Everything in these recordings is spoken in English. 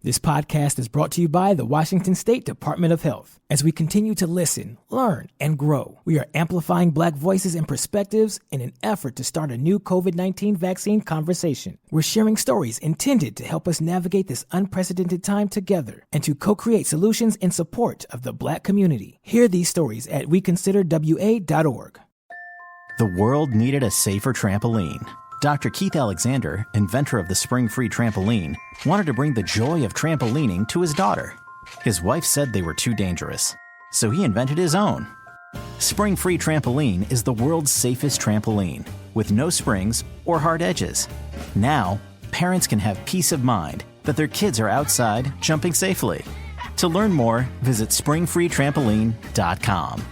This podcast is brought to you by the Washington State Department of Health. As we continue to listen, learn, and grow, we are amplifying Black voices and perspectives in an effort to start a new COVID-19 vaccine conversation. We're sharing stories intended to help us navigate this unprecedented time together and to co-create solutions in support of the Black community. Hear these stories at weconsiderwa.org. The world needed a safer trampoline. Dr. Keith Alexander, inventor of the Spring-Free Trampoline, wanted to bring the joy of trampolining to his daughter. His wife said they were too dangerous, so he invented his own. Spring-Free Trampoline is the world's safest trampoline, with no springs or hard edges. Now, parents can have peace of mind that their kids are outside jumping safely. To learn more, visit springfreetrampoline.com.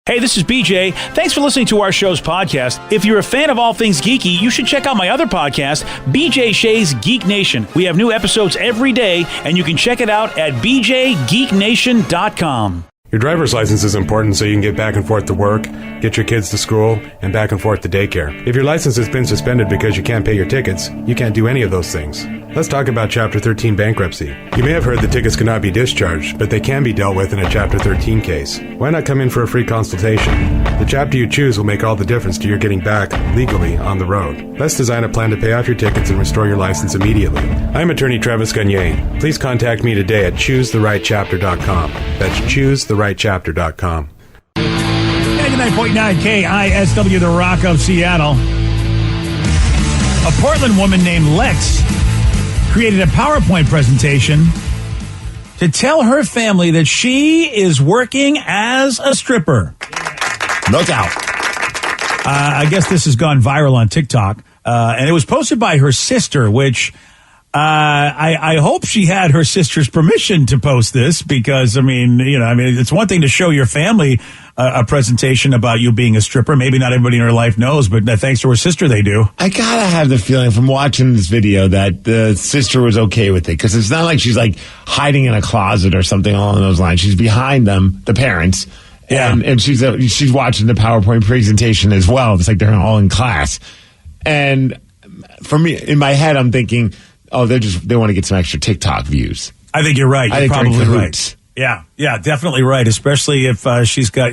Hey, this is BJ. Thanks for listening to our show's podcast. If you're a fan of all things geeky, you should check out my other podcast, BJ Shea's Geek Nation. We have new episodes every day, and you can check it out at bjgeeknation.com. Your driver's license is important so you can get back and forth to work, get your kids to school, and back and forth to daycare. If your license has been suspended because you can't pay your tickets, you can't do any of those things. Let's talk about Chapter 13 bankruptcy. You may have heard that tickets cannot be discharged, but they can be dealt with in a Chapter 13 case. Why not come in for a free consultation? The chapter you choose will make all the difference to your getting back, legally, on the road. Let's design a plan to pay off your tickets and restore your license immediately. I'm attorney Travis Gagne. Please contact me today at ChooseTheRightChapter.com. That's ChooseTheRightChapter.com. 99.9 KISW, the Rock of Seattle. A Portland woman named Lex created a PowerPoint presentation to tell her family that she is working as a stripper. Look out. I guess this has gone viral on TikTok. And it was posted by her sister, which I hope she had her sister's permission to post this because, it's one thing to show your family a presentation about you being a stripper. Maybe not everybody in her life knows, but thanks to her sister, they do. I gotta have the feeling from watching this video that the sister was okay with it because it's not like she's like hiding in a closet or something along those lines. She's behind them, the parents. Yeah. And she's watching the PowerPoint presentation as well. It's like they're all in class. And for me, in my head, I'm thinking, oh, they want to get some extra TikTok views. I think you're right. You're probably right. Yeah, definitely right. Especially if she's got,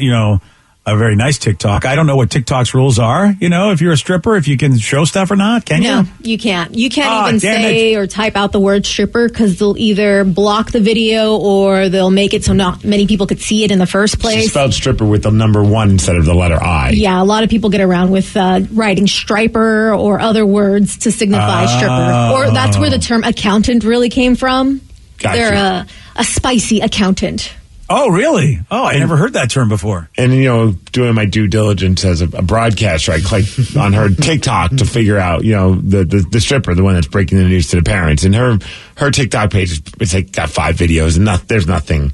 a very nice TikTok. I don't know what TikTok's rules are. If you're a stripper, if you can show stuff or not, can you? No, you can't. You can't even say or type out the word stripper because they'll either block the video or they'll make it so not many people could see it in the first place. She spelled stripper with the number 1 instead of the letter I. Yeah, a lot of people get around with writing striper or other words to signify stripper. Or that's where the term accountant really came from. Gotcha. They're a spicy accountant. Oh, really? Oh, I never heard that term before. And, doing my due diligence as a broadcaster, I clicked on her TikTok to figure out, the stripper, the one that's breaking the news to the parents. And her TikTok page, it's like got 5 videos and there's nothing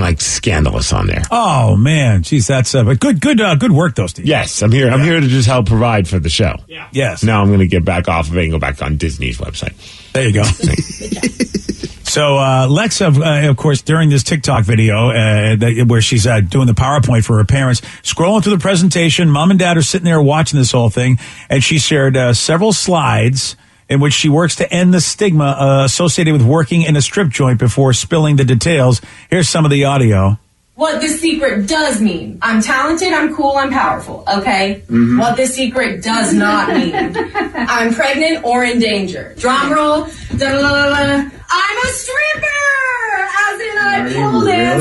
like scandalous on there. Oh, man. Jeez, that's but good work, though, Steve. Yes, I'm here. I'm here to just help provide for the show. Yeah. Yes. Now I'm going to get back off of it and go back on Disney's website. There you go. So, Lex, of course, during this TikTok video where she's doing the PowerPoint for her parents, scrolling through the presentation, mom and dad are sitting there watching this whole thing, and she shared several slides in which she works to end the stigma associated with working in a strip joint before spilling the details. Here's some of the audio. What this secret does mean. I'm talented, I'm cool, I'm powerful, okay? Mm-hmm. What this secret does not mean. I'm pregnant or in danger. Drum roll. Da-da-da-da-da. I'm a stripper! As in I pulled it.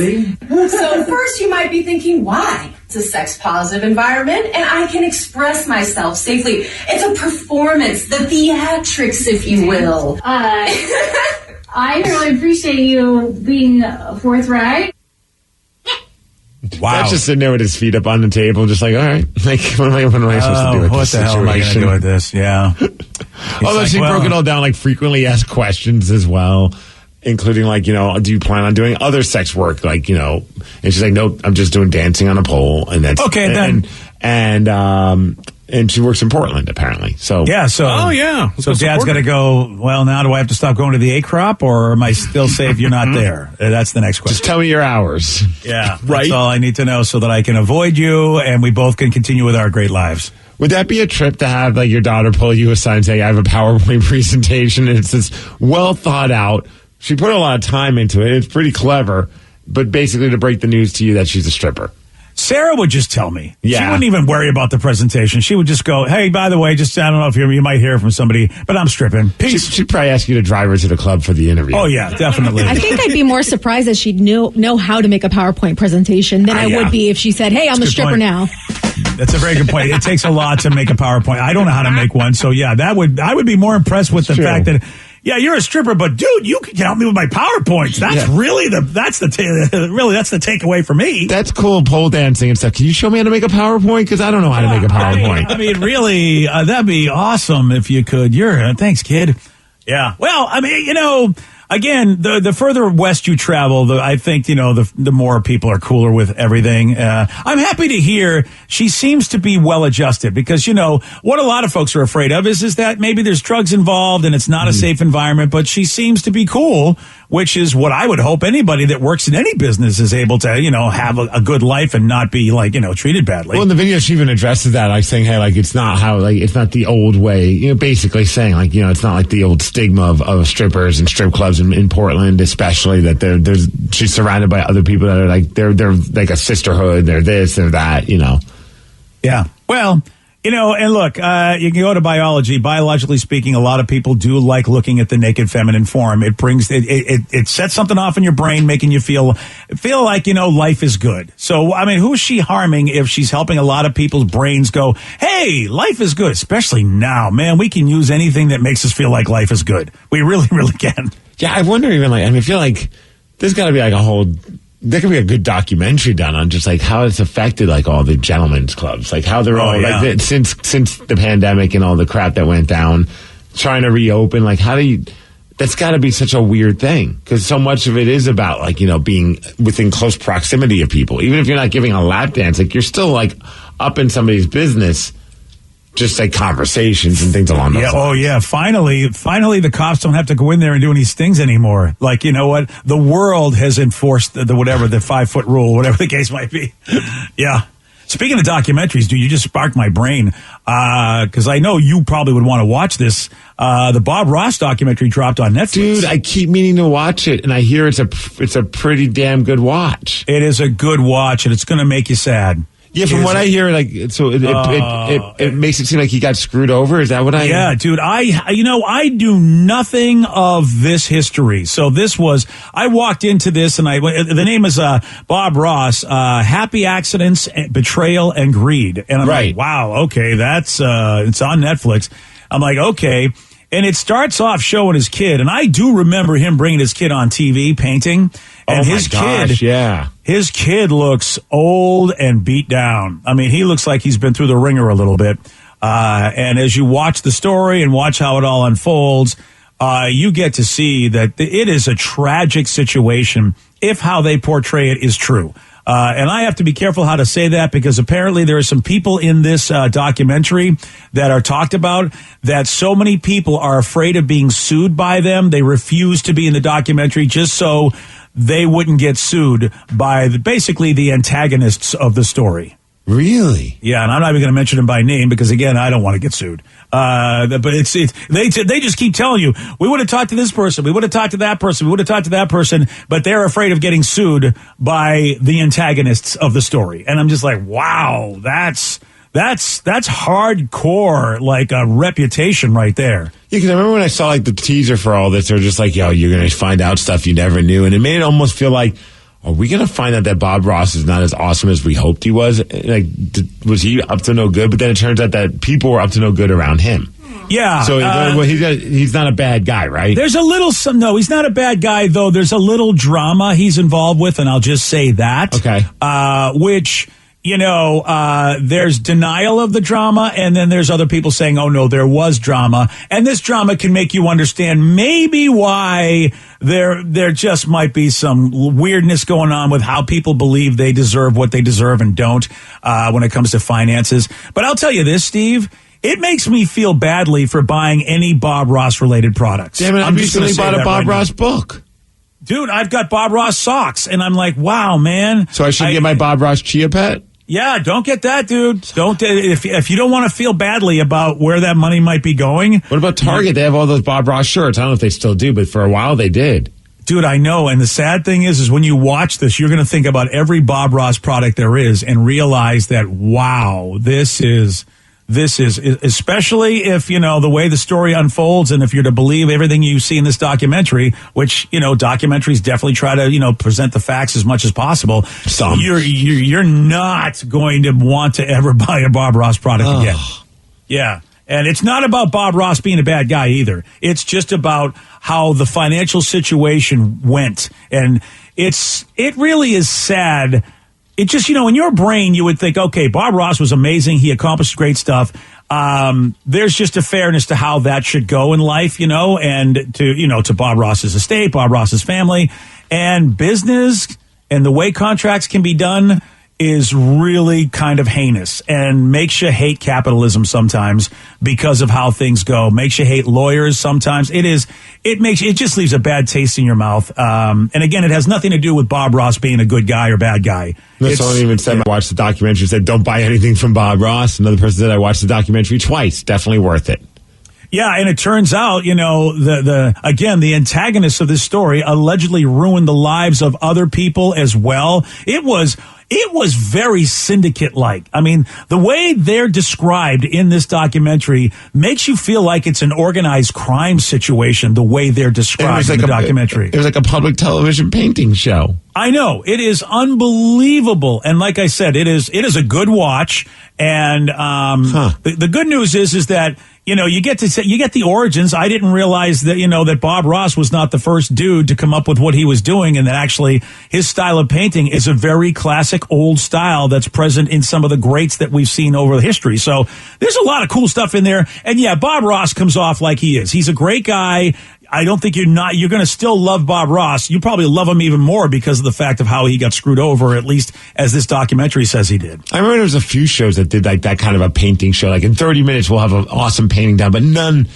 Really? So first you might be thinking, why? It's a sex-positive environment, and I can express myself safely. It's a performance, the theatrics, if you will. I really appreciate you being forthright. Wow. That's just sitting there with his feet up on the table, just like, all right, like, what am I supposed to do with this situation? What the hell am I going to do with this? Yeah. Although she broke it all down, like frequently asked questions as well, including like, do you plan on doing other sex work? Like, and she's like, nope, I'm just doing dancing on a pole. And that's okay. Then. And she works in Portland, apparently. So yeah. So So Dad's got to go. Well, now do I have to stop going to the A crop, or am I still safe? You're not there. That's the next question. Just tell me your hours. Yeah, right. That's all I need to know so that I can avoid you and we both can continue with our great lives. Would that be a trip to have like your daughter pull you aside and say, I have a PowerPoint presentation and it's this well thought out. She put a lot of time into it. It's pretty clever, but basically to break the news to you that she's a stripper. Sarah would just tell me. Yeah. She wouldn't even worry about the presentation. She would just go, hey, by the way, just I don't know if you might hear from somebody, but I'm stripping. Peace. She'd probably ask you to drive her to the club for the interview. Oh, yeah, definitely. I think I'd be more surprised that she'd know how to make a PowerPoint presentation than I would be if she said, hey, I'm a stripper point. now. That's a very good point. It takes a lot to make a PowerPoint. I don't know how to make one. So, yeah, I would be more impressed with the fact that, yeah, you're a stripper, but dude, you can help me with my PowerPoints. That's really that's the takeaway for me. That's cool, pole dancing and stuff. Can you show me how to make a PowerPoint? Because I don't know how to make a PowerPoint. I mean, really, that'd be awesome if you could. Thanks, kid. Yeah. Well, I mean, again, the further west you travel, I think, the more people are cooler with everything. I'm happy to hear she seems to be well adjusted because, what a lot of folks are afraid of is that maybe there's drugs involved and it's not a safe environment, but she seems to be cool, which is what I would hope anybody that works in any business is able to, have a good life and not be treated badly. Well, in the video, she even addresses that, like saying, hey, like, it's not it's not the old way, basically saying, like, it's not like the old stigma of strippers and strip clubs in Portland, especially that she's surrounded by other people that are like, they're like a sisterhood, they're this, they're that, Yeah. Well, and look, you can go to biology. Biologically speaking, a lot of people do like looking at the naked feminine form. It brings it sets something off in your brain, making you feel like life is good. So I mean, who is she harming if she's helping a lot of people's brains go, hey, life is good? Especially now, man, we can use anything that makes us feel like life is good. We really, really can. Yeah, I wonder even I feel like there's got to be there could be a good documentary done on just like how it's affected like all the gentlemen's clubs, like how they're like since the pandemic and all the crap that went down, trying to reopen. Like that's got to be such a weird thing because so much of it is about like being within close proximity of people. Even if you're not giving a lap dance, like you're still like up in somebody's business. Just like conversations and things along those lines. Oh, yeah. Finally, the cops don't have to go in there and do any stings anymore. Like, you know what? The world has enforced the 5-foot rule, whatever the case might be. Yeah. Speaking of documentaries, dude, you just sparked my brain. Because I know you probably would want to watch this. The Bob Ross documentary dropped on Netflix. Dude, I keep meaning to watch it, and I hear it's a pretty damn good watch. It is a good watch, and it's going to make you sad. Yeah, from what I hear, it makes it seem like he got screwed over. Is that what I? Yeah, dude. I do nothing of this history. So I walked into this, and the name is Bob Ross, Happy Accidents, Betrayal, and Greed. And I'm like, wow, okay, that's it's on Netflix. I'm like, okay. And it starts off showing his kid, and I do remember him bringing his kid on TV painting. And his kid looks old and beat down. I mean, he looks like he's been through the ringer a little bit. And as you watch the story and watch how it all unfolds, you get to see that it is a tragic situation if how they portray it is true. And I have to be careful how to say that because apparently there are some people in this documentary that are talked about that so many people are afraid of being sued by them. They refuse to be in the documentary just so they wouldn't get sued by basically the antagonists of the story. Really? Yeah, and I'm not even going to mention them by name because, again, I don't want to get sued. But they just keep telling you, we would have talked to this person, we would have talked to that person, we would have talked to that person, but they're afraid of getting sued by the antagonists of the story. And I'm just like, wow, that's hardcore, like a reputation right there. Yeah, because I remember when I saw like the teaser for all this, they were just like, yo, you're going to find out stuff you never knew. And it made it almost feel like, are we going to find out that Bob Ross is not as awesome as we hoped he was? Like, was he up to no good? But then it turns out that people were up to no good around him. Yeah. So he's not a bad guy, right? There's a little, no, he's not a bad guy, though. There's a little drama he's involved with, and I'll just say that. Okay. Which... there's denial of the drama, and then there's other people saying, oh, no, there was drama. And this drama can make you understand maybe why there just might be some weirdness going on with how people believe they deserve what they deserve and don't when it comes to finances. But I'll tell you this, Steve. It makes me feel badly for buying any Bob Ross-related products. Damn it, I recently bought a Bob Ross book. Dude, I've got Bob Ross socks, and I'm like, wow, man. So I should get my Bob Ross Chia Pet? Yeah, don't get that, dude. Don't if you don't want to feel badly about where that money might be going. What about Target? They have all those Bob Ross shirts. I don't know if they still do, but for a while they did. Dude, I know. And the sad thing is when you watch this, you're going to think about every Bob Ross product there is and realize that, wow, this is, especially if, the way the story unfolds and if you're to believe everything you see in this documentary, which, documentaries definitely try to, present the facts as much as possible. You're not going to want to ever buy a Bob Ross product again. Yeah. And it's not about Bob Ross being a bad guy either. It's just about how the financial situation went. And it really is sad. It just, in your brain, you would think, okay, Bob Ross was amazing. He accomplished great stuff. There's just a fairness to how that should go in life, and to Bob Ross's estate, Bob Ross's family, and business and the way contracts can be done is really kind of heinous and makes you hate capitalism sometimes because of how things go. Makes you hate lawyers sometimes. It just leaves a bad taste in your mouth. And again, it has nothing to do with Bob Ross being a good guy or bad guy. Someone even said, I watched the documentary, said, don't buy anything from Bob Ross. Another person said, I watched the documentary twice. Definitely worth it. Yeah, and it turns out, the antagonists of this story allegedly ruined the lives of other people as well. It was very syndicate-like. I mean, the way they're described in this documentary makes you feel like it's an organized crime situation, the way they're described in the documentary. It was like a public television painting show. I know. It is unbelievable. And like I said, it is a good watch. And the good news is that, you get the origins. I didn't realize that, that Bob Ross was not the first dude to come up with what he was doing, and that actually his style of painting is a very classic old style that's present in some of the greats that we've seen over the history. So there's a lot of cool stuff in there. And yeah, Bob Ross comes off like he is. He's a great guy. I don't think you're going to still love Bob Ross. You probably love him even more because of the fact of how he got screwed over, at least as this documentary says he did. I remember there was a few shows that did like that kind of a painting show. Like in 30 minutes, we'll have an awesome painting done, but none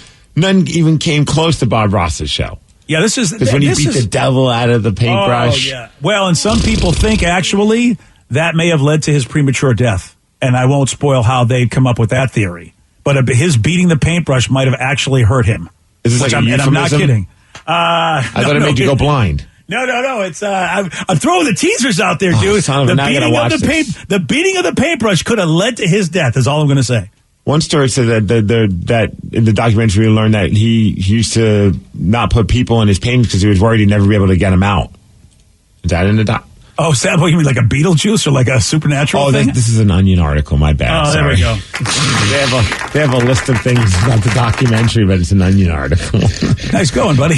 even came close to Bob Ross's show. Yeah, this is when he beat the devil out of the paintbrush. Oh, yeah. Well, and some people think actually that may have led to his premature death. And I won't spoil how they'd come up with that theory. But his beating the paintbrush might have actually hurt him. Is this like a euphemism? And I'm not kidding. I thought it made you go blind. No. It's I'm throwing the teasers out there, dude. The beating of the paintbrush could have led to his death. Is all I'm going to say. One story said that in the documentary we learned that he used to not put people in his paintings because he was worried he'd never be able to get them out. Is that in the doc? Oh, Sam, what, you mean like a Beetlejuice or like a supernatural thing? This is an Onion article. My bad. Oh, sorry. There we go. They have a list of things about the documentary, but it's an Onion article. Nice going, buddy.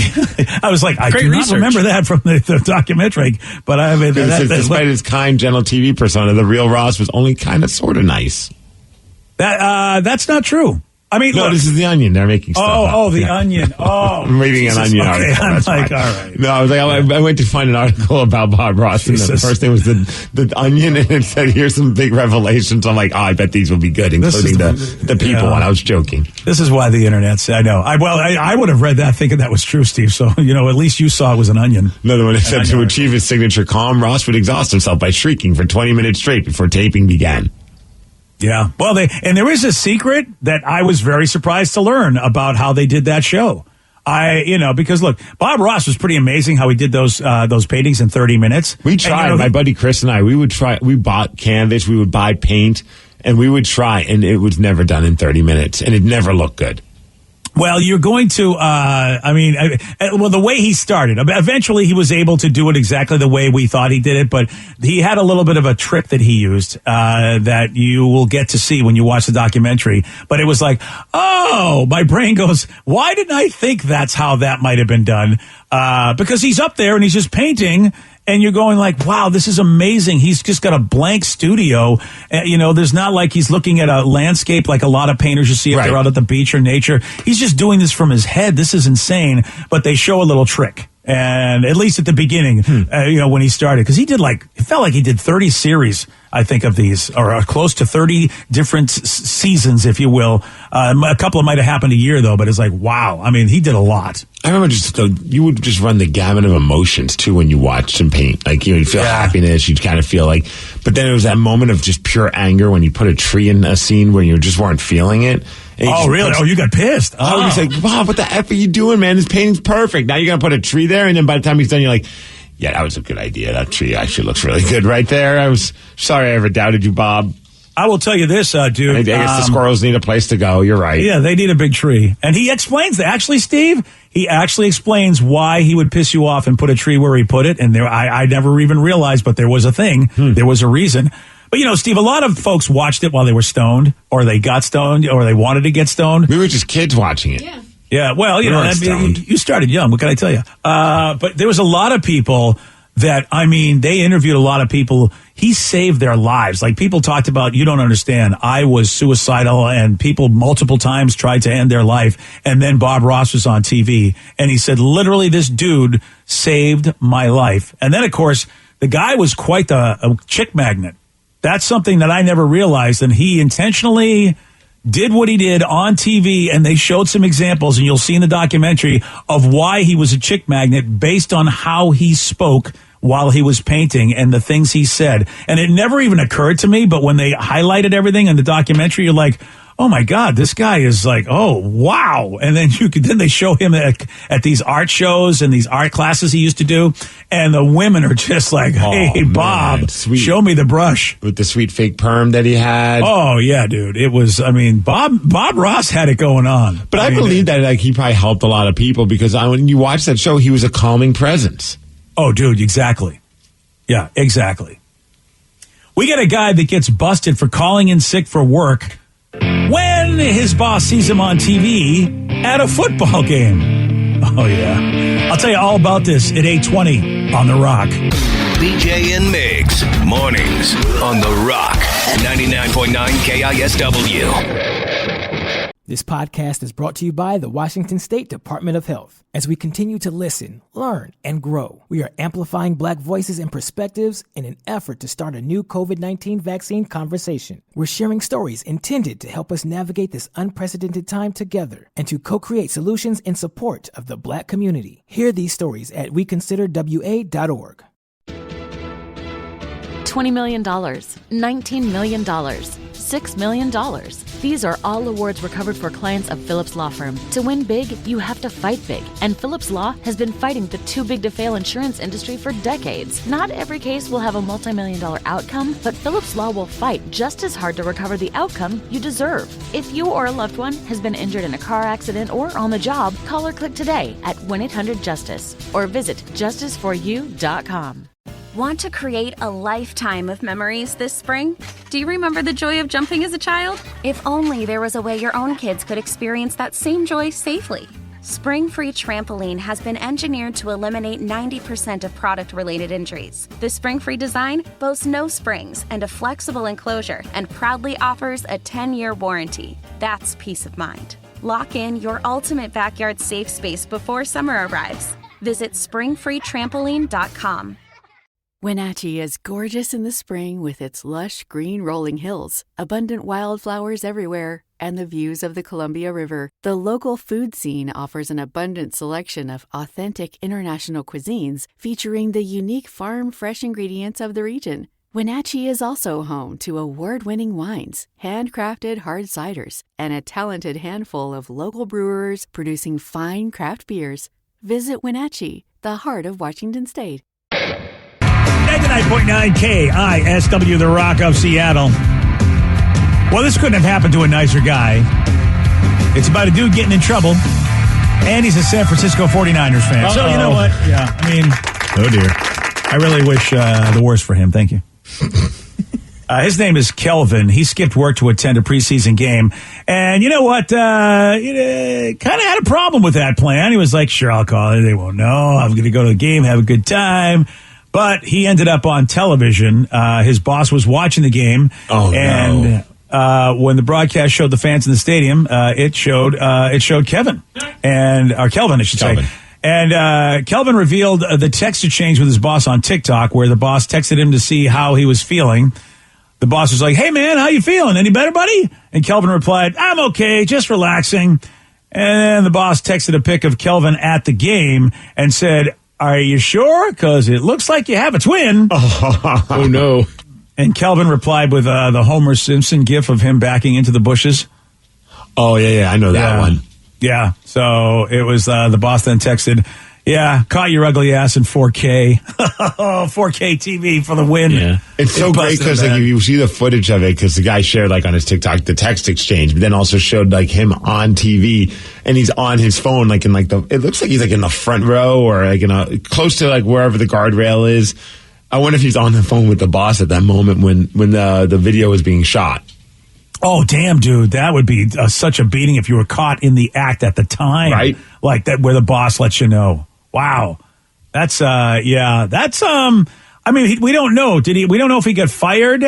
I was like, I do not remember that from the documentary, but I mean, despite his kind, gentle TV persona, the real Ross was only kind of sort of nice. That's not true. I mean, no, look, this is the Onion. They're making stuff up. The Onion. Oh, I'm reading an Onion article. I'm like, all right. No, I was like, I went to find an article about Bob Ross, and the first thing was the Onion, and it said, "Here's some big revelations." I'm like, I bet these will be good, including the people. And I was joking. This is why the internet's. I know. I would have read that thinking that was true, Steve. So at least you saw it was an onion. Another one said to achieve his signature calm, Ross would exhaust himself by shrieking for 20 minutes straight before taping began. Yeah. Well, there is a secret that I was very surprised to learn about how they did that show. Because look, Bob Ross was pretty amazing how he did those paintings in 30 minutes. We tried, my buddy Chris and I, we bought canvas, we would buy paint, and we would try, and it was never done in 30 minutes, and it never looked good. Well, you're going to, the way he started, eventually he was able to do it exactly the way we thought he did it, but he had a little bit of a trick that he used, that you will get to see when you watch the documentary. But it was like, oh, my brain goes, why didn't I think that's how that might have been done? Because he's up there and he's just painting. And you're going like, wow, this is amazing. He's just got a blank studio. There's not like he's looking at a landscape like a lot of painters you see if they're out at the beach or nature. He's just doing this from his head. This is insane. But they show a little trick. And at least at the beginning, when he started, because he did it felt like he did 30 series, I think, of these, or close to 30 different seasons, if you will. A couple of might have happened a year, though, but it's like, wow. I mean, he did a lot. I remember you would just run the gamut of emotions too when you watched him paint. Like, you'd feel happiness, you'd kind of feel like, but then it was that moment of just pure anger when you put a tree in a scene where you just weren't feeling it. Oh, really? You got pissed? Oh, he's like, Bob, what the F are you doing, man? This painting's perfect. Now you're going to put a tree there, and then by the time he's done, you're like, yeah, that was a good idea. That tree actually looks really good right there. I was sorry I ever doubted you, Bob. I will tell you this, dude. I guess the squirrels need a place to go. You're right. Yeah, they need a big tree. And he explains that. Actually, Steve, he actually explains why he would piss you off and put a tree where he put it. And I never even realized, but there was a thing. There was a reason. But, Steve, a lot of folks watched it while they were stoned, or they got stoned, or they wanted to get stoned. We were just kids watching it. Yeah. Yeah, well, you started young. What can I tell you? But there was a lot of people that, they interviewed a lot of people. He saved their lives. Like, people talked about, you don't understand, I was suicidal, and people multiple times tried to end their life. And then Bob Ross was on TV, and he said, literally, this dude saved my life. And then, of course, the guy was quite a chick magnet. That's something that I never realized. And he intentionally did what he did on TV, and they showed some examples, and you'll see in the documentary of why he was a chick magnet based on how he spoke while he was painting and the things he said. And it never even occurred to me, but when they highlighted everything in the documentary, you're like, oh my God, this guy is like, oh, wow. And then then they show him at these art shows and these art classes he used to do. And the women are just like, hey, Bob, show me the brush. With the sweet fake perm that he had. Oh, yeah, dude. It was, Bob Ross had it going on. But I believe that he probably helped a lot of people, because when you watch that show, he was a calming presence. Oh, dude, exactly. Yeah, exactly. We got a guy that gets busted for calling in sick for work when his boss sees him on TV at a football game. Oh, yeah. I'll tell you all about this at 8:20 on The Rock. BJ and Migs, mornings on The Rock, 99.9 KISW. This podcast is brought to you by the Washington State Department of Health. As we continue to listen, learn, and grow, we are amplifying Black voices and perspectives in an effort to start a new COVID-19 vaccine conversation. We're sharing stories intended to help us navigate this unprecedented time together and to co-create solutions in support of the Black community. Hear these stories at weconsiderwa.org. $20 million, $19 million, $6 million. These are all awards recovered for clients of Phillips Law Firm. To win big, you have to fight big. And Phillips Law has been fighting the too big to fail insurance industry for decades. Not every case will have a multi-million-dollar outcome, but Phillips Law will fight just as hard to recover the outcome you deserve. If you or a loved one has been injured in a car accident or on the job, call or click today at 1-800-JUSTICE or visit justiceforyou.com. Want to create a lifetime of memories this spring? Do you remember the joy of jumping as a child? If only there was a way your own kids could experience that same joy safely. Spring Free Trampoline has been engineered to eliminate 90% of product-related injuries. The Spring Free design boasts no springs and a flexible enclosure, and proudly offers a 10-year warranty. That's peace of mind. Lock in your ultimate backyard safe space before summer arrives. Visit springfreetrampoline.com. Wenatchee is gorgeous in the spring with its lush green rolling hills, abundant wildflowers everywhere, and the views of the Columbia River. The local food scene offers an abundant selection of authentic international cuisines featuring the unique farm-fresh ingredients of the region. Wenatchee is also home to award-winning wines, handcrafted hard ciders, and a talented handful of local brewers producing fine craft beers. Visit Wenatchee, the heart of Washington State. 99.9 KISW, The Rock of Seattle. Well, this couldn't have happened to a nicer guy. It's about a dude getting in trouble, and he's a San Francisco 49ers fan. Uh-oh. So, you know what? Yeah, oh dear. I really wish the worst for him. Thank you. His name is Kelvin. He skipped work to attend a preseason game. And you know what? Kind of had a problem with that plan. He was like, sure, I'll call it. They won't know. I'm going to go to the game, have a good time. But he ended up on television. His boss was watching the game. Oh, and when the broadcast showed the fans in the stadium, it showed Kevin. Kelvin, I should say. And Kelvin revealed the text exchange with his boss on TikTok, where the boss texted him to see how he was feeling. The boss was like, hey, man, how you feeling? Any better, buddy? And Kelvin replied, I'm okay, just relaxing. And the boss texted a pic of Kelvin at the game and said, "Are you sure? Because it looks like you have a twin." Oh, no. And Kelvin replied with the Homer Simpson gif of him backing into the bushes. Oh, yeah, I know that one. Yeah, so it was the boss then texted, "Yeah, caught your ugly ass in 4K. 4K TV for the win." Yeah. It's so great because like, you see the footage of it because the guy shared like on his TikTok the text exchange, but then also showed like him on TV and he's on his phone like in like it looks like he's like in the front row or like in close to like wherever the guardrail is. I wonder if he's on the phone with the boss at that moment when the video was being shot. Oh, damn, dude. That would be such a beating if you were caught in the act at the time. Right. Like that where the boss lets you know. Wow. That's, that's, I mean, we don't know. We don't know if he got fired.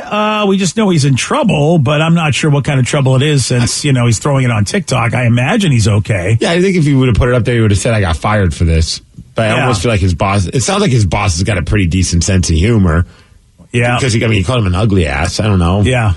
We just know he's in trouble, but I'm not sure what kind of trouble it is since, he's throwing it on TikTok. I imagine he's okay. Yeah, I think if he would have put it up there, he would have said, "I got fired for this." But I almost feel like his boss, it sounds like his boss has got a pretty decent sense of humor. Yeah. Because he called him an ugly ass. I don't know. Yeah.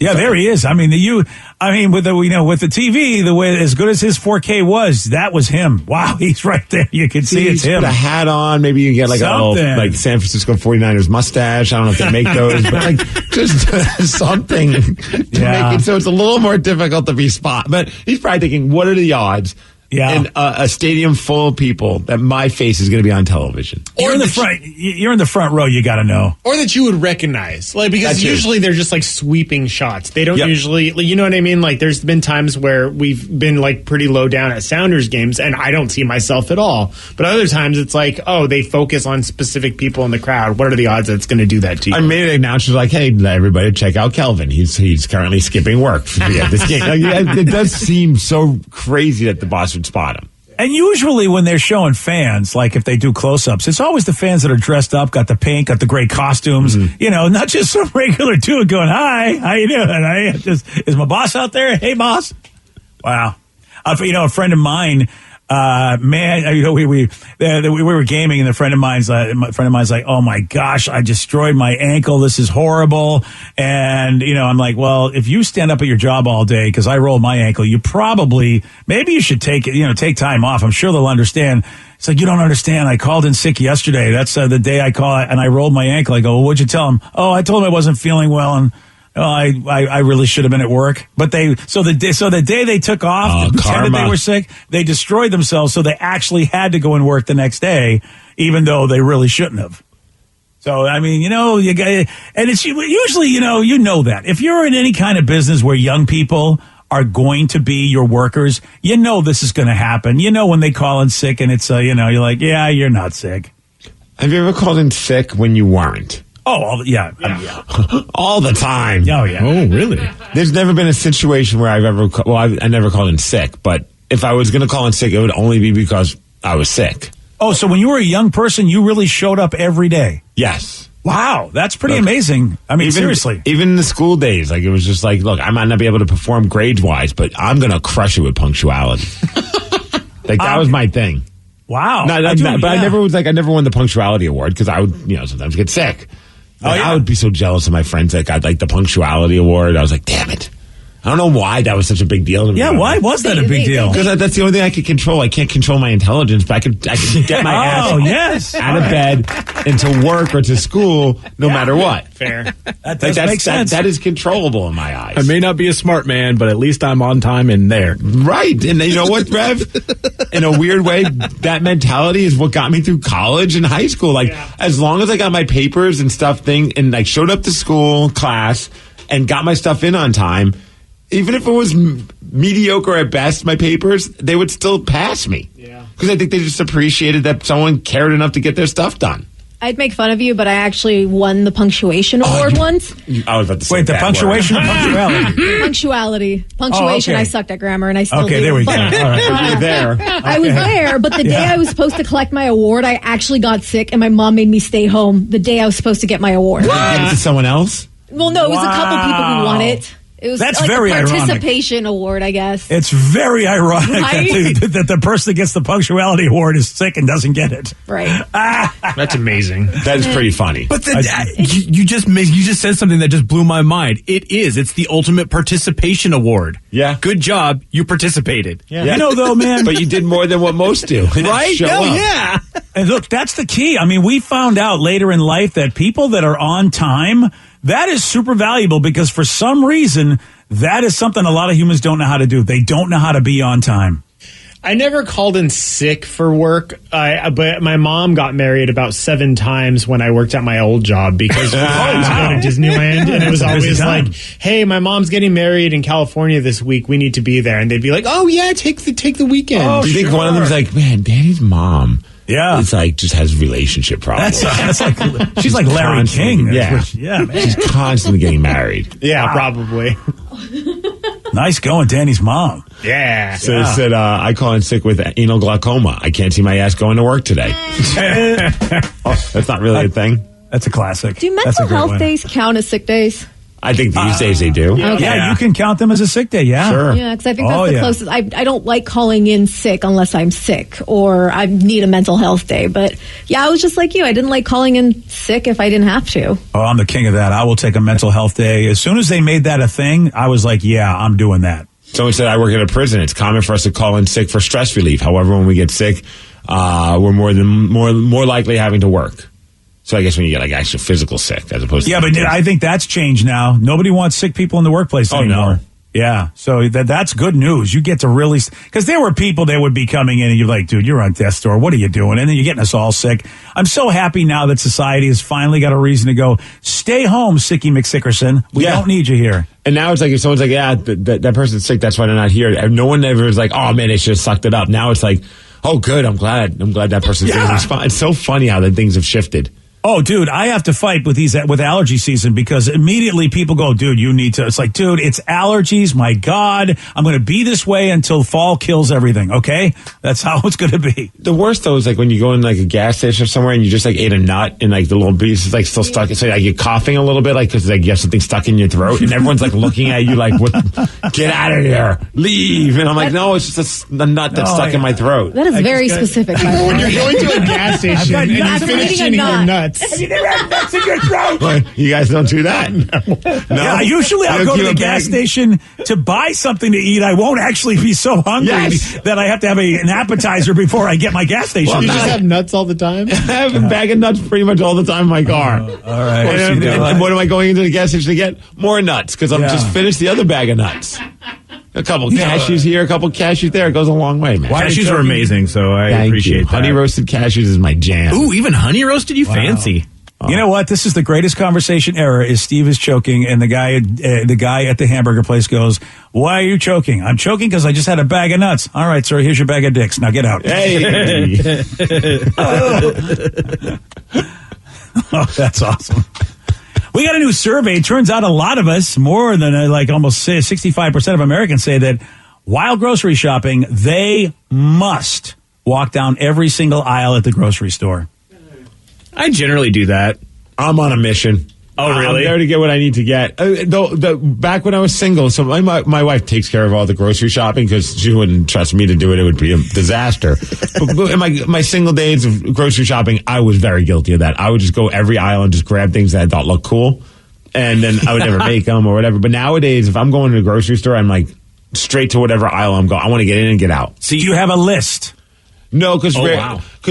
Yeah, there he is. I mean, with the TV, the way as good as his 4K was, that was him. Wow, he's right there. You can see it's him. Put a hat on. Maybe you can get like a little like San Francisco 49ers mustache. I don't know if they make those, but like just something to make it so it's a little more difficult to be spot. But he's probably thinking, what are the odds? Yeah, in a stadium full of people that my face is going to be on television. You're in the front row. You got to know, or that you would recognize, like because usually they're just like sweeping shots. They don't usually, you know what I mean? Like there's been times where we've been like pretty low down at Sounders games, and I don't see myself at all. But other times it's like, oh, they focus on specific people in the crowd. What are the odds that it's going to do that to you? I made an announcement like, "Hey, everybody, check out Kelvin. He's currently skipping work at this game." Like, it does seem so crazy that the boss would spot him. And usually when they're showing fans, like if they do close-ups, it's always the fans that are dressed up, got the pink, got the great costumes, not just some regular dude going, "Hi, how you doing? Is my boss out there? Hey, boss." Wow. A friend of mine, we were gaming, and a friend of mine's like, "Oh my gosh, I destroyed my ankle. This is horrible." And I'm like, "Well, if you stand up at your job all day, because I rolled my ankle, maybe you should take time off. I'm sure they'll understand." It's like, "You don't understand. I called in sick yesterday. That's the day I called, and I rolled my ankle." I go, "Well, what'd you tell him?" "Oh, I told him I wasn't feeling well, and I really should have been at work." But the day they took off, pretended they were sick, they destroyed themselves. So they actually had to go and work the next day, even though they really shouldn't have. So, I mean, you got, and it's usually, that if you're in any kind of business where young people are going to be your workers, this is going to happen. When they call in sick and it's, you're like, "Yeah, you're not sick." Have you ever called in sick when you weren't? Oh, yeah. All the time. Oh, yeah. Oh, really? There's never been a situation where I never called in sick, but if I was going to call in sick, it would only be because I was sick. Oh, so when you were a young person, you really showed up every day? Yes. Wow, that's pretty amazing. I mean, seriously. Even in the school days, like it was just like, look, I might not be able to perform grades-wise, but I'm going to crush it with punctuality. Like that was my thing. Wow. I never won the punctuality award because I would, sometimes get sick. I would be so jealous of my friends that got like the punctuality award. I was like, damn it. I don't know why that was such a big deal to me. Yeah, why was that a big deal? Because that's the only thing I could control. I can't control my intelligence, but I could get my ass out of bed and to work or to school no matter what. Fair. That does make sense. That is controllable in my eyes. I may not be a smart man, but at least I'm on time and there. Right. And you know what, Rev? In a weird way, that mentality is what got me through college and high school. Like, as long as I got my papers and stuff and like showed up to school, class, and got my stuff in on time, even if it was mediocre at best, my papers, they would still pass me. Yeah. Because I think they just appreciated that someone cared enough to get their stuff done. I'd make fun of you, but I actually won the punctuation award once. I was about to say the punctuation or punctuality? Punctuality. Punctuation. Okay. I sucked at grammar, and I still do. Okay, there we go. All right. You were there. I was there, but the day I was supposed to collect my award, I actually got sick, and my mom made me stay home the day I was supposed to get my award. Did you give it to someone else? Well, no, it was a couple people who won it. It was That's like very a ironic. participation award, I guess. It's very ironic Right? that the person that gets the punctuality award is sick and doesn't get it. Right. That's amazing. That is pretty funny. But you just said something that just blew my mind. It's the ultimate participation award. Yeah. Good job. You participated. Yeah. You know, though, man. But you did more than what most do. Right? Show Hell up. yeah. And look, that's the key. I mean, we found out later in life that people that are on time, that is super valuable because for some reason, that is something a lot of humans don't know how to do. They don't know how to be on time. I never called in sick for work, but my mom got married about 7 times when I worked at my old job because we wanted to go to Disneyland, and it was always like, "Hey, my mom's getting married in California this week. We need to be there." And they'd be like, "Oh yeah, take the weekend." Oh, do you think one of them's like, man, Danny's mom? Yeah, it's like just has relationship problems. That's like she's like Larry King. Yeah, yeah, man. She's constantly getting married. Yeah, probably. Nice going, Danny's mom. Yeah. So it said, I call in sick with anal glaucoma. I can't see my ass going to work today. That's not really a thing. That's a classic. Do mental health days count as sick days? I think these days they do. Okay. Yeah, you can count them as a sick day. Yeah, sure. Yeah, because I think that's the closest. I don't like calling in sick unless I'm sick or I need a mental health day. But yeah, I was just like you. I didn't like calling in sick if I didn't have to. Oh, I'm the king of that. I will take a mental health day. As soon as they made that a thing, I was like, yeah, I'm doing that. Someone said, I work at a prison. It's common for us to call in sick for stress relief. However, when we get sick, we're more likely having to work. So I guess when you get like actual physical sick as opposed to... Yeah, but I think that's changed now. Nobody wants sick people in the workplace anymore. No. Yeah, so that's good news. You get to really... Because there were people that would be coming in and you're like, dude, you're on death's door. What are you doing? And then you're getting us all sick. I'm so happy now that society has finally got a reason to go, stay home, Sicky McSickerson. We don't need you here. And now it's like if someone's like, yeah, that person's sick, that's why they're not here. No one ever is like, oh, man, they should have sucked it up. Now it's like, oh, good, I'm glad that person's didn't respond. It's so funny how the things have shifted. Oh, dude, I have to fight with allergy season because immediately people go, dude, you need to. It's like, dude, it's allergies. My God, I'm going to be this way until fall kills everything. Okay, that's how it's going to be. The worst though is like when you go in like a gas station or somewhere and you just like ate a nut and like the little piece is like still stuck. It's like you're coughing a little bit, like because like you have something stuck in your throat, and everyone's like looking at you like, "What? Get out of here, leave!" And I'm like, "No, it's just a nut that's stuck in my throat." That is very specific. When you're going to a gas station and you finish eating your nuts. Have you never had nuts in your throat? Well, you guys don't do that. No. Yeah, usually I'll go to the gas station to buy something to eat. I won't actually be so hungry that I have to have an appetizer before I get my gas station. Well, you just have nuts all the time? I have a bag of nuts pretty much all the time in my car. All right. And what am I going into the gas station to get? More nuts, because I'm just finished the other bag of nuts. A couple cashews here, a couple cashews there. It goes a long way, man. Cashews are amazing, so I appreciate that. Honey roasted cashews is my jam. Ooh, even honey roasted? You fancy. You know what? This is the greatest conversation ever. Is Steve is choking, and the guy at the hamburger place goes, "Why are you choking?" "I'm choking because I just had a bag of nuts." "All right, sir. Here's your bag of dicks. Now get out." Hey. Oh, that's awesome. We got a new survey. It turns out a lot of us, more than almost 65% of Americans, say that while grocery shopping, they must walk down every single aisle at the grocery store. I generally do that. I'm on a mission. Oh, really? I'm there to get what I need to get. Back when I was single, so my wife takes care of all the grocery shopping because she wouldn't trust me to do it. It would be a disaster. But in my single days of grocery shopping, I was very guilty of that. I would just go every aisle and just grab things that I thought looked cool. And then I would never make them or whatever. But nowadays, if I'm going to the grocery store, I'm like straight to whatever aisle I'm going. I want to get in and get out. So you have a list? No, because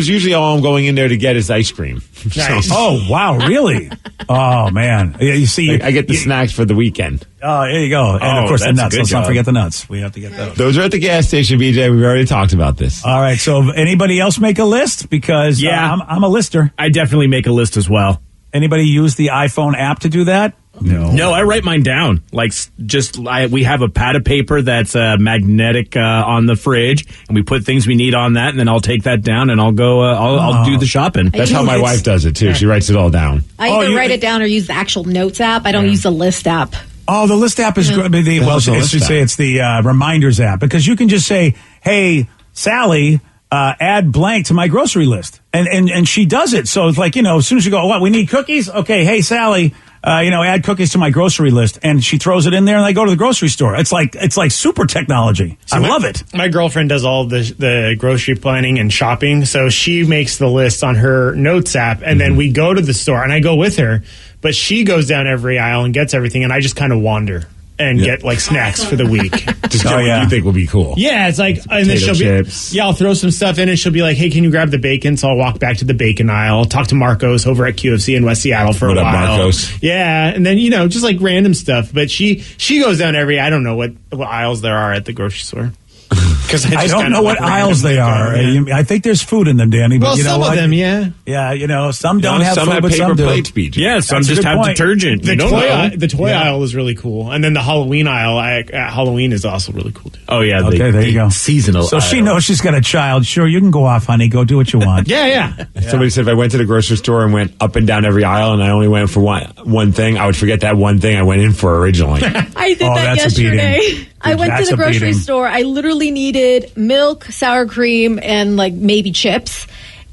usually all I'm going in there to get is ice cream. Nice. Oh, wow, really? Oh, man. You see, I get the snacks for the weekend. Oh, there you go. And, of course, the nuts. Let's not forget the nuts. We have to get those. Those are at the gas station, BJ. We've already talked about this. All right, so anybody else make a list? Because I'm a lister. I definitely make a list as well. Anybody use the iPhone app to do that? No, I write mine down. We have a pad of paper that's magnetic on the fridge, and we put things we need on that, and then I'll take that down and I'll go. I'll do the shopping. That's how my wife does it too. She writes it all down. I either write it down or use the actual notes app. I don't use the list app. Oh, the list app is good. Well, I should say it's the reminders app because you can just say, "Hey, Sally, add blank to my grocery list," and she does it. So it's like as soon as you go, "What? We need cookies?" Okay, hey Sally. add cookies to my grocery list, and she throws it in there, and I go to the grocery store. It's like super technology. I love it. My girlfriend does all the grocery planning and shopping, so she makes the list on her notes app, and then we go to the store, and I go with her, but she goes down every aisle and gets everything, and I just kind of wander and get like snacks for the week. Just what you think will be cool. Yeah, it's like, and then she'll chips. I'll throw some stuff in, and she'll be like, "Hey, can you grab the bacon?" So I'll walk back to the bacon aisle, talk to Marcos over at KISW in West Seattle for a while. What up, Marcos? Yeah, and then just like random stuff. But she goes down I don't know what aisles there are at the grocery store. Because I don't know what aisles they are. I think there's food in them, Danny. But some of them, yeah. Yeah, some don't have some food, have but paper some do. plates, BJ. Yeah, some just have detergent. The toy aisle is really cool. And then the Halloween aisle at Halloween is also really cool, too. Oh, yeah. Okay, there you go. Seasonal So aisle. she knows she's got a child. Sure, you can go off, honey. Go do what you want. Yeah. Somebody said if I went to the grocery store and went up and down every aisle and I only went for one thing, I would forget that one thing I went in for originally. I did that that's a yesterday. beating. I went to That's the a grocery beating. store. I literally needed milk, sour cream, and like maybe chips.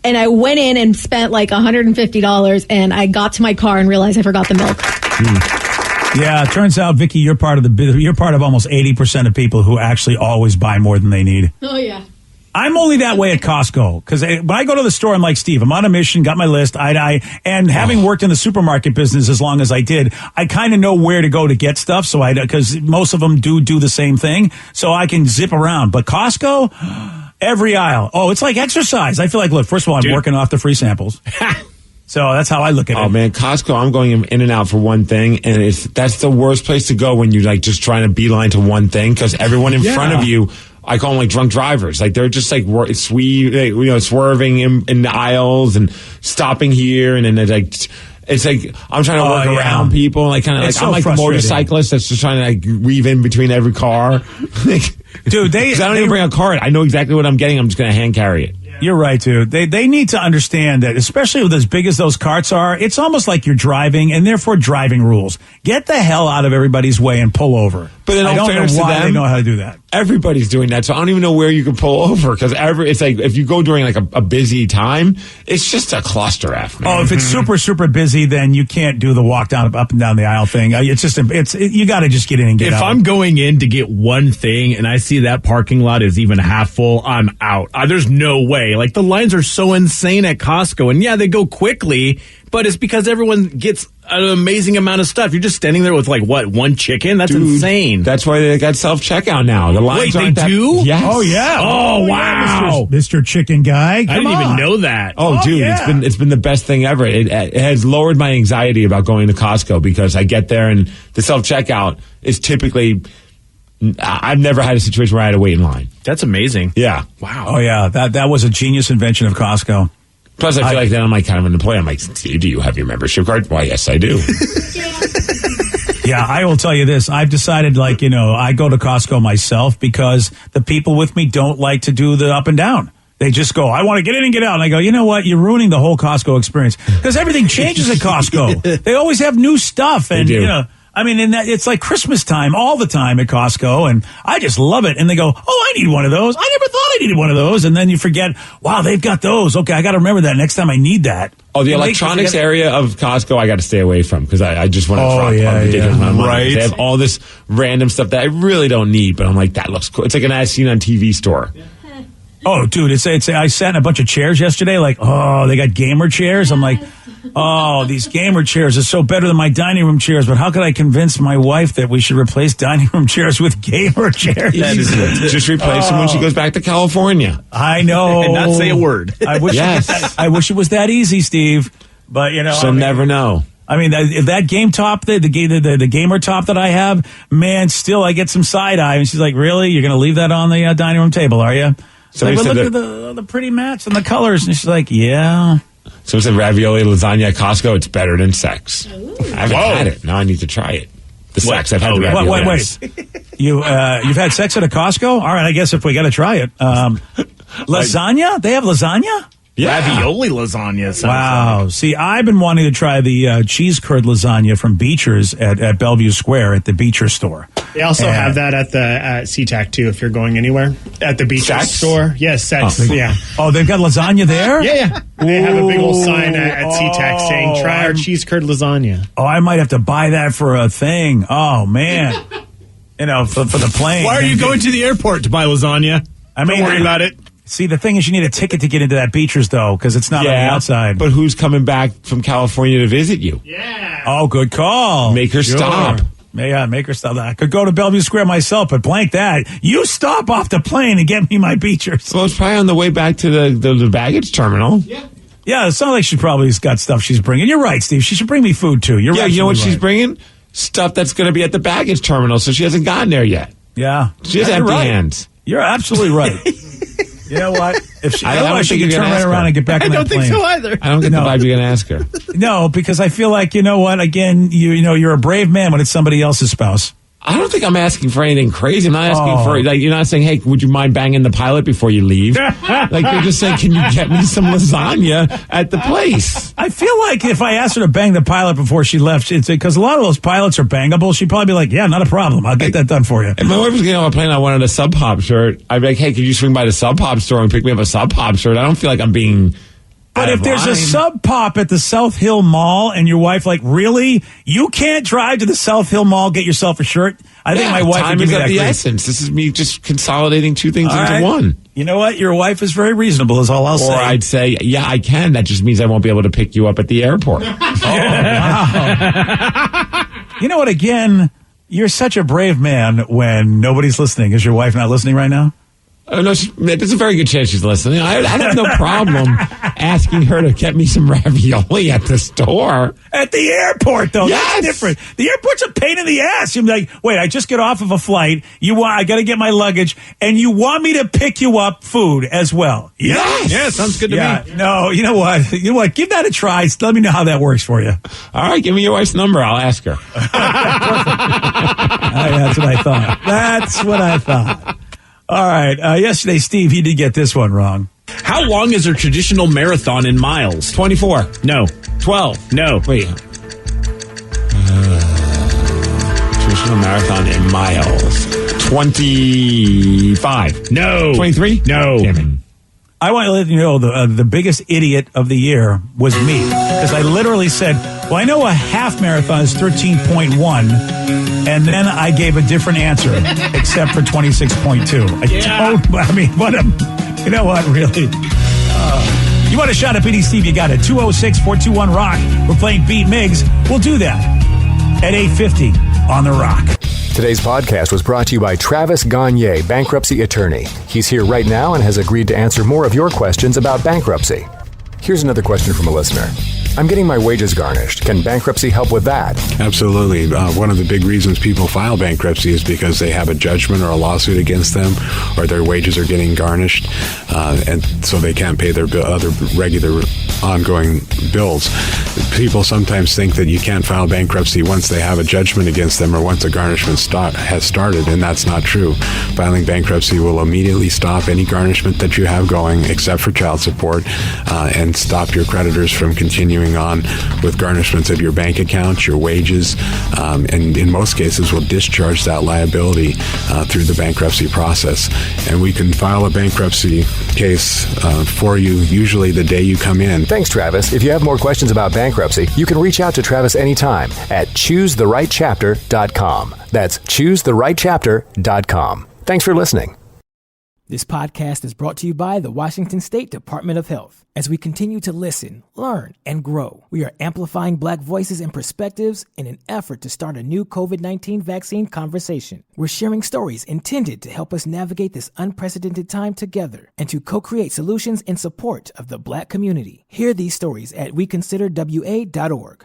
And I went in and spent like $150, and I got to my car and realized I forgot the milk. Yeah, it turns out, Vicky, you're part of almost 80% of people who actually always buy more than they need. Oh, yeah. I'm only that way at Costco because when I go to the store, I'm like Steve. I'm on a mission, got my list, and having worked in the supermarket business as long as I did, I kind of know where to go to get stuff. So because most of them do the same thing, so I can zip around. But Costco, every aisle. Oh, it's like exercise. I feel like, look, first of all, I'm working off the free samples. So that's how I look at it. Oh man, Costco, I'm going in and out for one thing, and that's the worst place to go when you're like just trying to beeline to one thing because everyone in front of you, I call them like drunk drivers. Like they're just like swerving in the aisles and stopping here, and then it's like I'm trying to work around people, like kind of like I'm like a motorcyclist that's just trying to like weave in between every car. Dude, I don't even bring a cart. I know exactly what I'm getting. I'm just going to hand carry it. You're right, dude. They need to understand that, especially with as big as those carts are, it's almost like you're driving, and therefore driving rules. Get the hell out of everybody's way and pull over. But in I all don't know fairness to why them, they know how to do that. Everybody's doing that, so I don't even know where you can pull over because it's like if you go during like a busy time, it's just a cluster F. Man. Oh, if it's super super busy, then you can't do the walk down up and down the aisle thing. You got to just get in and get out. If I'm going in to get one thing and I see that parking lot is even half full, I'm out. There's no way. Like the lines are so insane at Costco, and yeah, they go quickly, but it's because everyone gets an amazing amount of stuff. You're just standing there with like one chicken. That's insane. That's why they got self-checkout now. The lines Wait, they do? Yes. Oh yeah. Oh wow, yeah, Mr. Chicken Guy. I didn't even know that. Oh, dude, yeah. it's been the best thing ever. It has lowered my anxiety about going to Costco because I get there and the self-checkout is typically. I've never had a situation where I had to wait in line. That's amazing. Yeah. Wow. Oh yeah, that was a genius invention of Costco. Plus, I feel like then I'm like kind of an employee. I'm like, do you have your membership card? Why, yes, I do. Yeah, I will tell you this. I've decided, I go to Costco myself because the people with me don't like to do the up and down. They just go, I want to get in and get out. And I go, you know what? You're ruining the whole Costco experience because everything changes at Costco. They always have new stuff. And, they do. It's like Christmas time all the time at Costco, and I just love it. And they go, oh, I need one of those. I never thought I needed one of those. And then you forget, wow, they've got those. Okay, I got to remember that next time I need that. Oh, the electronics area of Costco I got to stay away from because I just want to drop a ridiculous amount of money. Right. They have all this random stuff that I really don't need, but I'm like, that looks cool. It's like an as seen on TV store. Yeah. Oh, dude, I sat in a bunch of chairs yesterday. Like, oh, they got gamer chairs. I'm like, oh, these gamer chairs are so better than my dining room chairs. But how could I convince my wife that we should replace dining room chairs with gamer chairs? Just replace them when she goes back to California. I know. And not say a word. I wish it was that easy, Steve. But she'll never know. I mean, if that game top, the gamer top that I have, man, still I get some side eye. And she's like, really? You're going to leave that on the dining room table, are you? So look at the pretty mats and the colors. And she's like, yeah. So it's a ravioli lasagna at Costco. It's better than sex. I haven't had it. Now I need to try it. The sex. I've had the ravioli. Wait. You've had sex at a Costco? All right, I guess if we got to try it. Lasagna? They have lasagna? Yeah. Ravioli lasagna. Wow. See, I've been wanting to try the cheese curd lasagna from Beecher's at Bellevue Square at the Beecher store. They also have that at the SeaTac too. If you're going anywhere at the beach store, yes, sex. Oh, they've got lasagna there. Yeah. They have a big old sign at SeaTac saying "Try our cheese curd lasagna." Oh, I might have to buy that for a thing. Oh man, for the plane. Why are you going to the airport to buy lasagna? I mean, don't worry about it. See, the thing is, you need a ticket to get into that Beachers, though, because it's not on the outside. But who's coming back from California to visit you? Yeah. Oh, good call. Make her stop. Yeah, make her stop. I could go to Bellevue Square myself, but blank that. You stop off the plane and get me my Beachers. Well, it's probably on the way back to the baggage terminal. Yeah, it sounds like she probably's got stuff she's bringing. You're right, Steve. She should bring me food, too. You're right. You know what she's bringing? Stuff that's going to be at the baggage terminal, so she hasn't gotten there yet. Yeah. She has empty hands. You're absolutely right. You know what? If she, I don't think she can turn right around and get back on that plane. I don't think so either. I don't get the vibe you're going to ask her. No, because I feel like, you know what? Again, you're a brave man when it's somebody else's spouse. I don't think I'm asking for anything crazy. I'm not asking for, you're not saying, hey, would you mind banging the pilot before you leave? You're just saying, can you get me some lasagna at the place? I feel like if I asked her to bang the pilot before she left, it's because a lot of those pilots are bangable. She'd probably be like, yeah, not a problem. I'll get that done for you. If my wife was getting on a plane, I wanted a Sub Pop shirt. I'd be like, hey, could you swing by the Sub Pop store and pick me up a Sub Pop shirt? I don't feel like I'm being... But if there's a Sub Pop at the South Hill Mall and your wife really? You can't drive to the South Hill Mall, get yourself a shirt? I think my wife would give me that the essence. This is me just consolidating two things into one. You know what? Your wife is very reasonable is all I'll say. Or I'd say, yeah, I can. That just means I won't be able to pick you up at the airport. Wow. You know what? Again, you're such a brave man when nobody's listening. Is your wife not listening right now? Oh, no, there's a very good chance she's listening. I have no problem asking her to get me some ravioli at the store. At the airport, though. Yes. That's different. The airport's a pain in the ass. You're like, wait, I just get off of a flight. I got to get my luggage, and you want me to pick you up food as well. Yes. Yeah, sounds good to me. No, you know what? Give that a try. Let me know how that works for you. All right, give me your wife's number. I'll ask her. That's what I thought. All right. Yesterday, Steve, he did get this one wrong. How long is a traditional marathon in miles? 24. No. 12. No. Wait. Traditional marathon in miles. 25. No. 23? No. Damn it. I want to let you know the biggest idiot of the year was me, because I literally said, well, I know a half marathon is 13.1, and then I gave a different answer, except for 26.2. You know what, really? You want a shot at beating Steve, you got it. 206-421-ROCK. We're playing Beat Miggs. We'll do that at 8:50 on The Rock. Today's podcast was brought to you by Travis Gagne, bankruptcy attorney. He's here right now and has agreed to answer more of your questions about bankruptcy. Here's another question from a listener. I'm getting my wages garnished. Can bankruptcy help with that? Absolutely. One of the big reasons people file bankruptcy is because they have a judgment or a lawsuit against them, or their wages are getting garnished, and so they can't pay their other regular ongoing bills. People sometimes think that you can't file bankruptcy once they have a judgment against them or once a garnishment has started, and that's not true. Filing bankruptcy will immediately stop any garnishment that you have going, except for child support, and stop your creditors from continuing on with garnishments of your bank accounts, your wages, and in most cases will discharge that liability through the bankruptcy process. And we can file a bankruptcy case for you usually the day you come in. Thanks, Travis. If you have more questions about bankruptcy, you can reach out to Travis anytime at choosetherightchapter.com. That's choosetherightchapter.com. Thanks for listening. This podcast is brought to you by the Washington State Department of Health. As we continue to listen, learn, and grow, we are amplifying Black voices and perspectives in an effort to start a new COVID-19 vaccine conversation. We're sharing stories intended to help us navigate this unprecedented time together and to co-create solutions in support of the Black community. Hear these stories at weconsiderwa.org.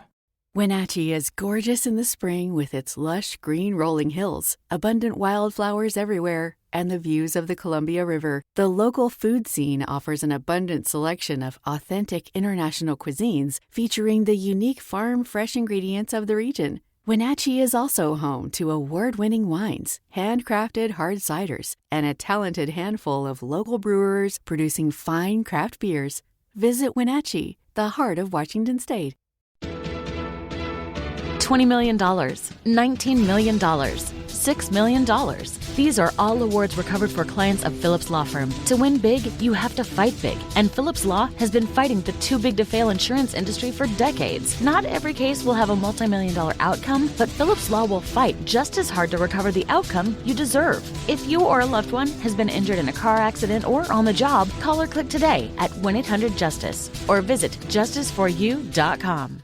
Wenatchee is gorgeous in the spring with its lush green rolling hills, abundant wildflowers everywhere, and the views of the Columbia River. The local food scene offers an abundant selection of authentic international cuisines featuring the unique farm-fresh ingredients of the region. Wenatchee is also home to award-winning wines, handcrafted hard ciders, and a talented handful of local brewers producing fine craft beers. Visit Wenatchee, the heart of Washington State. $20 million, $19 million, $6 million. These are all awards recovered for clients of Phillips Law Firm. To win big, you have to fight big. And Phillips Law has been fighting the too big to fail insurance industry for decades. Not every case will have a multi-million-dollar outcome, but Phillips Law will fight just as hard to recover the outcome you deserve. If you or a loved one has been injured in a car accident or on the job, call or click today at 1-800-JUSTICE or visit justiceforyou.com.